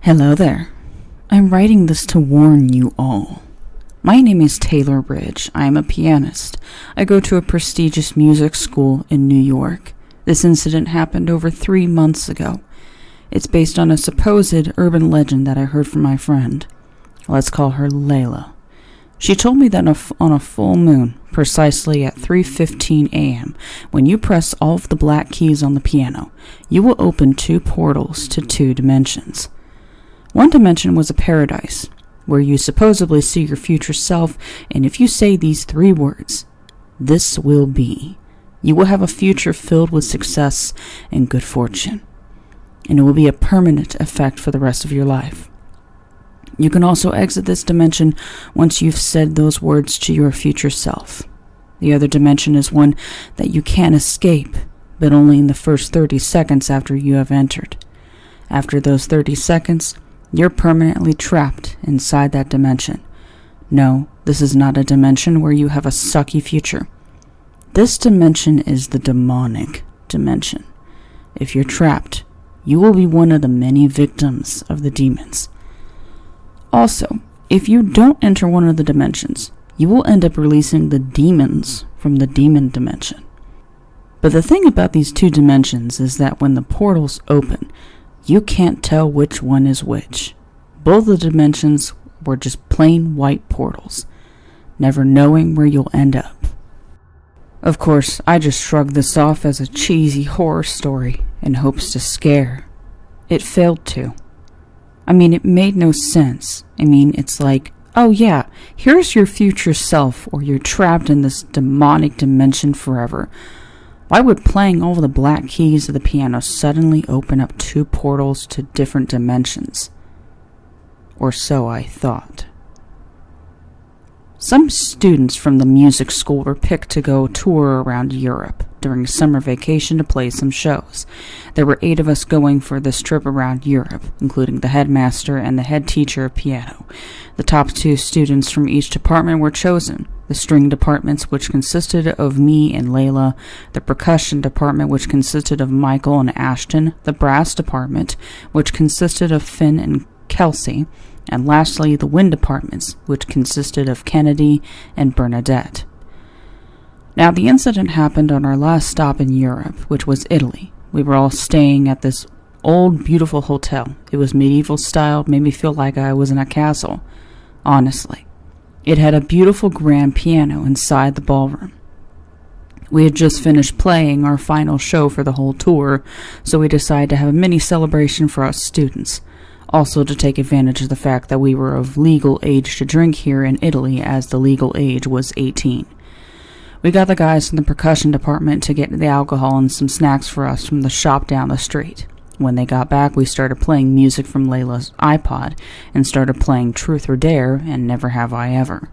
Hello there. I'm writing this to warn you all. My name is Taylor Ridge. I am a pianist. I go to a prestigious music school in New York. This incident happened over 3 months ago. It's based on a supposed urban legend that I heard from my friend. Let's call her Layla. She told me that on a full moon, precisely at 3:15 a.m., when you press all of the black keys on the piano, you will open 2 portals to 2 dimensions. One dimension was a paradise, where you supposedly see your future self, and if you say these 3 words, "This will be," you will have a future filled with success and good fortune, and it will be a permanent effect for the rest of your life. You can also exit this dimension once you've said those words to your future self. The other dimension is one that you can't escape, but only in the first 30 seconds after you have entered. After those 30 seconds, you're permanently trapped inside that dimension. No, this is not a dimension where you have a sucky future. This dimension is the demonic dimension. If you're trapped, you will be one of the many victims of the demons. Also, if you don't enter one of the dimensions, you will end up releasing the demons from the demon dimension. But the thing about these 2 dimensions is that when the portals open, you can't tell which one is which. Both the dimensions were just plain white portals, never knowing where you'll end up. Of course, I just shrugged this off as a cheesy horror story in hopes to scare. It failed to. It made no sense. It's like, oh yeah, here's your future self, or you're trapped in this demonic dimension forever. Why would playing all of the black keys of the piano suddenly open up 2 portals to different dimensions? Or so I thought. Some students from the music school were picked to go tour around Europe during summer vacation to play some shows. There were 8 of us going for this trip around Europe, including the headmaster and the head teacher of piano. The top 2 students from each department were chosen. The string departments, which consisted of me and Layla, the percussion department, which consisted of Michael and Ashton, the brass department, which consisted of Finn and Kelsey, and lastly the wind departments, which consisted of Kennedy and Bernadette. Now, the incident happened on our last stop in Europe, which was Italy. We were all staying at this old, beautiful hotel. It was medieval style, made me feel like I was in a castle. Honestly. It had a beautiful grand piano inside the ballroom. We had just finished playing our final show for the whole tour, so we decided to have a mini celebration for us students. Also to take advantage of the fact that we were of legal age to drink here in Italy, as the legal age was 18. We got the guys from the percussion department to get the alcohol and some snacks for us from the shop down the street. When they got back, we started playing music from Layla's iPod and started playing Truth or Dare and Never Have I Ever.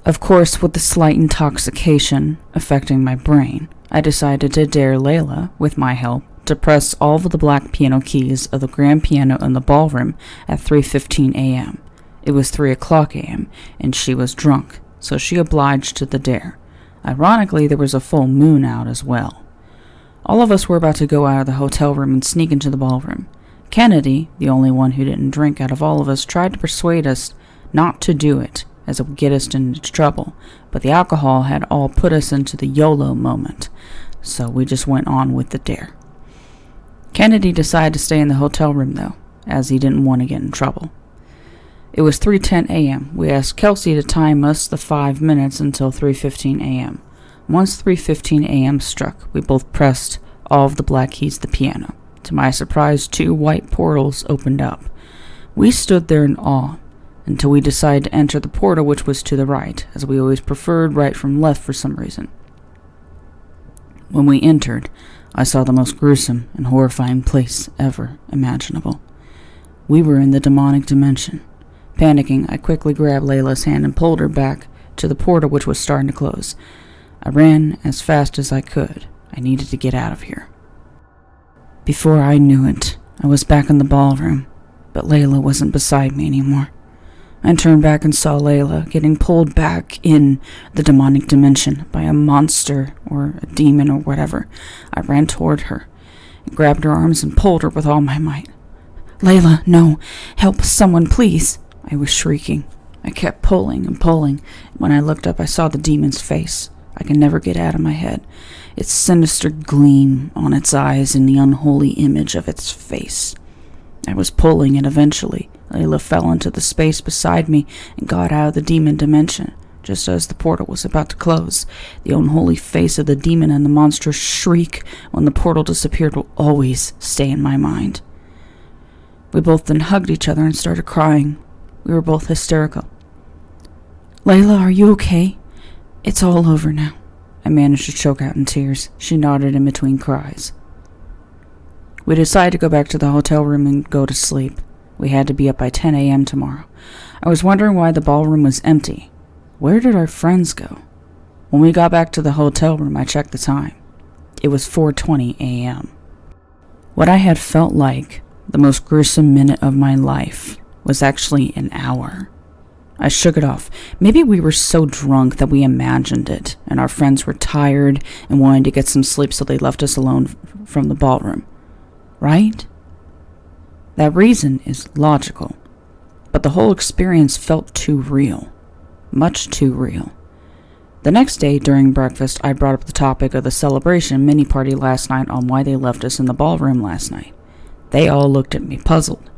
Of course, with the slight intoxication affecting my brain, I decided to dare Layla, with my help, to press all of the black piano keys of the grand piano in the ballroom at 3:15 a.m. It was 3 o'clock a.m., and she was drunk, so she obliged to the dare. Ironically, there was a full moon out as well. All of us were about to go out of the hotel room and sneak into the ballroom. Kennedy, the only one who didn't drink out of all of us, tried to persuade us not to do it, as it would get us into trouble, but the alcohol had all put us into the YOLO moment, so we just went on with the dare. Kennedy decided to stay in the hotel room, though, as he didn't want to get in trouble. It was 3:10 a.m. We asked Kelsey to time us the 5 minutes until 3:15 a.m. Once 3:15 a.m. struck, we both pressed all of the black keys of the piano. To my surprise, 2 white portals opened up. We stood there in awe until we decided to enter the portal, which was to the right, as we always preferred right from left for some reason. When we entered, I saw the most gruesome and horrifying place ever imaginable. We were in the demonic dimension. Panicking, I quickly grabbed Layla's hand and pulled her back to the portal, which was starting to close. I ran as fast as I could. I needed to get out of here. Before I knew it, I was back in the ballroom, but Layla wasn't beside me anymore. I turned back and saw Layla getting pulled back in the demonic dimension by a monster or a demon or whatever. I ran toward her and grabbed her arms and pulled her with all my might. Layla, no. Help someone, please. I was shrieking. I kept pulling and pulling. When I looked up, I saw the demon's face. I can never get out of my head. Its sinister gleam on its eyes and the unholy image of its face. I was pulling, and eventually, Layla fell into the space beside me and got out of the demon dimension. Just as the portal was about to close, the unholy face of the demon and the monstrous shriek when the portal disappeared will always stay in my mind. We both then hugged each other and started crying. We were both hysterical. Layla, are you okay? It's all over now. I managed to choke out in tears. She nodded in between cries. We decided to go back to the hotel room and go to sleep. We had to be up by 10 a.m. tomorrow. I was wondering why the ballroom was empty. Where did our friends go? When we got back to the hotel room, I checked the time. It was 4:20 a.m. What I had felt like the most gruesome minute of my life was actually an hour. I shook it off. Maybe we were so drunk that we imagined it, and our friends were tired and wanted to get some sleep, so they left us alone from the ballroom. Right? That reason is logical, but the whole experience felt too real. Much too real. The next day, during breakfast, I brought up the topic of the celebration mini party last night on why they left us in the ballroom last night. They all looked at me puzzled.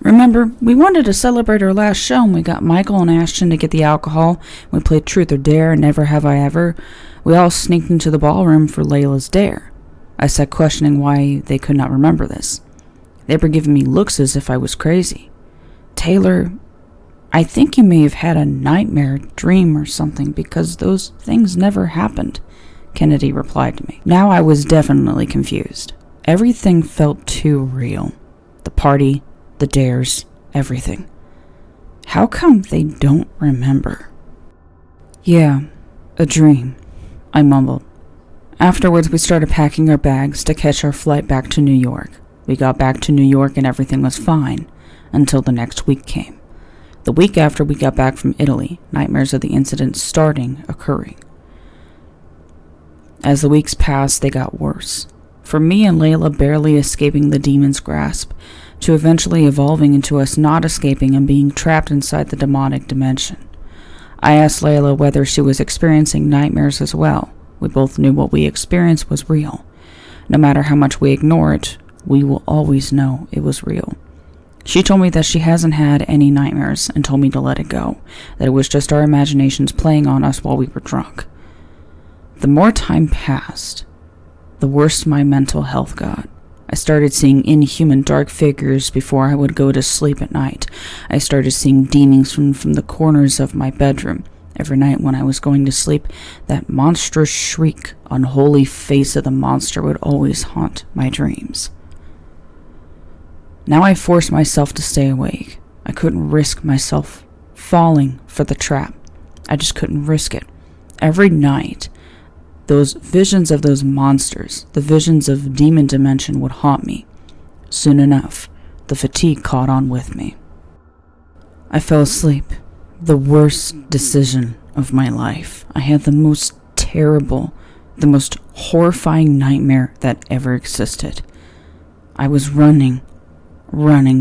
Remember, we wanted to celebrate our last show and we got Michael and Ashton to get the alcohol. We played Truth or Dare and Never Have I Ever. We all sneaked into the ballroom for Layla's dare. I said, questioning why they could not remember this. They were giving me looks as if I was crazy. Taylor, I think you may have had a nightmare dream or something because those things never happened, Kennedy replied to me. Now I was definitely confused. Everything felt too real. The party, the dares, everything. How come they don't remember? Yeah, a dream, I mumbled. Afterwards, we started packing our bags to catch our flight back to New York. We got back to New York and everything was fine until the next week came. The week after we got back from Italy, nightmares of the incident starting occurring. As the weeks passed, they got worse. From me and Layla barely escaping the demon's grasp, to eventually evolving into us not escaping and being trapped inside the demonic dimension. I asked Layla whether she was experiencing nightmares as well. We both knew what we experienced was real. No matter how much we ignore it, we will always know it was real. She told me that she hasn't had any nightmares and told me to let it go, that it was just our imaginations playing on us while we were drunk. The more time passed, the worse my mental health got. I started seeing inhuman dark figures before I would go to sleep at night. I started seeing demons from the corners of my bedroom. Every night when I was going to sleep, that monstrous shriek, unholy face of the monster would always haunt my dreams. Now I forced myself to stay awake. I couldn't risk myself falling for the trap. I just couldn't risk it. Every night, those visions of those monsters, the visions of demon dimension would haunt me. Soon enough, the fatigue caught on with me. I fell asleep. The worst decision of my life. I had the most terrible, the most horrifying nightmare that ever existed. I was running,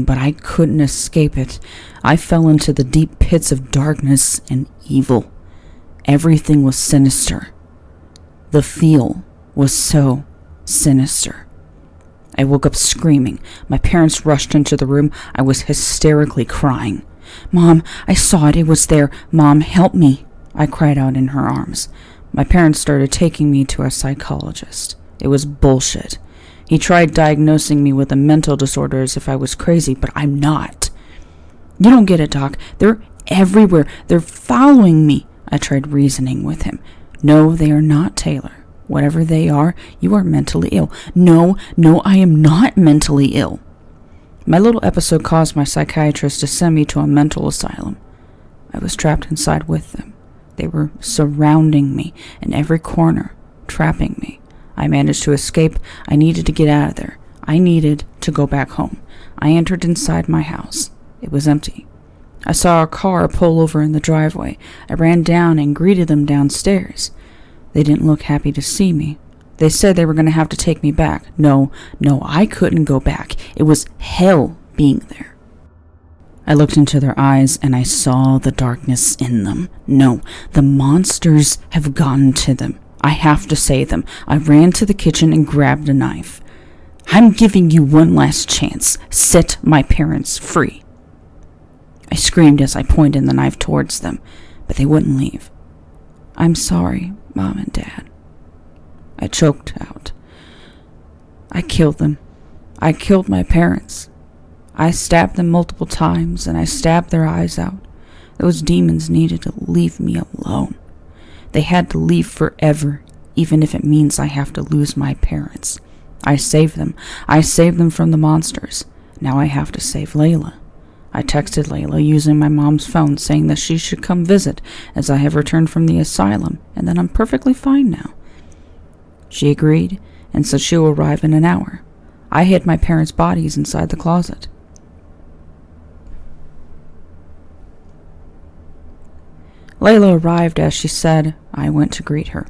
but I couldn't escape it. I fell into the deep pits of darkness and evil. Everything was sinister. The feel was so sinister. I woke up screaming. My parents rushed into the room. I was hysterically crying. Mom, I saw it. It was there. Mom, help me. I cried out in her arms. My parents started taking me to a psychologist. It was bullshit. He tried diagnosing me with a mental disorder as if I was crazy, but I'm not. You don't get it, Doc. They're everywhere. They're following me. I tried reasoning with him. No, they are not, Taylor. Whatever they are, you are mentally ill. No, I am not mentally ill. My little episode caused my psychiatrist to send me to a mental asylum. I was trapped inside with them. They were surrounding me in every corner, trapping me. I managed to escape. I needed to get out of there. I needed to go back home. I entered inside my house. It was empty. I saw a car pull over in the driveway. I ran down and greeted them downstairs. They didn't look happy to see me. They said they were going to have to take me back. No, I couldn't go back. It was hell being there. I looked into their eyes and I saw the darkness in them. No, the monsters have gotten to them. I have to save them. I ran to the kitchen and grabbed a knife. I'm giving you one last chance. Set my parents free. I screamed as I pointed the knife towards them, but they wouldn't leave. I'm sorry, Mom and Dad. I choked out. I killed them. I killed my parents. I stabbed them multiple times, and I stabbed their eyes out. Those demons needed to leave me alone. They had to leave forever, even if it means I have to lose my parents. I saved them. I saved them from the monsters. Now I have to save Layla. I texted Layla using my mom's phone saying that she should come visit as I have returned from the asylum and that I'm perfectly fine now. She agreed and said she will arrive in an hour. I hid my parents' bodies inside the closet. Layla arrived as she said. I went to greet her.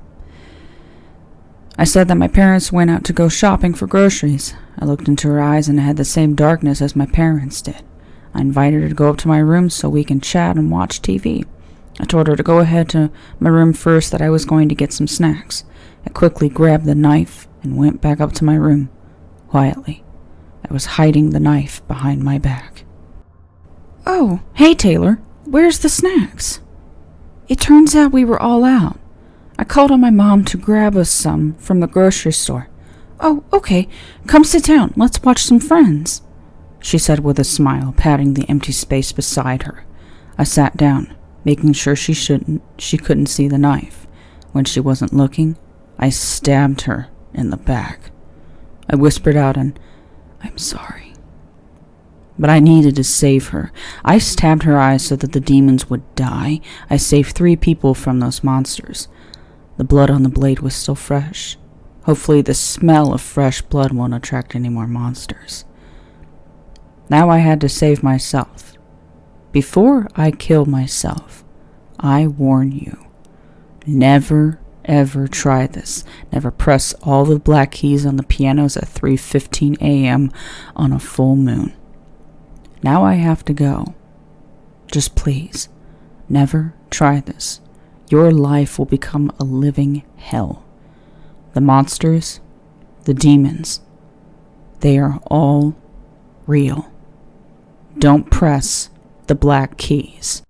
I said that my parents went out to go shopping for groceries. I looked into her eyes and it had the same darkness as my parents did. I invited her to go up to my room so we can chat and watch TV. I told her to go ahead to my room first, that I was going to get some snacks. I quickly grabbed the knife and went back up to my room. Quietly, I was hiding the knife behind my back. Oh, hey Taylor, where's the snacks? It turns out we were all out. I called on my mom to grab us some from the grocery store. Oh, okay, come sit down, let's watch some Friends, she said with a smile, patting the empty space beside her. I sat down, making sure she couldn't see the knife. When she wasn't looking, I stabbed her in the back. I whispered out I'm sorry. But I needed to save her. I stabbed her eyes so that the demons would die. I saved 3 people from those monsters. The blood on the blade was still fresh. Hopefully the smell of fresh blood won't attract any more monsters. Now I had to save myself. Before I kill myself, I warn you, never ever try this. Never press all the black keys on the pianos at 3:15 a.m. on a full moon. Now I have to go. Just please, never try this. Your life will become a living hell. The monsters, the demons, they are all real. Don't press the black keys.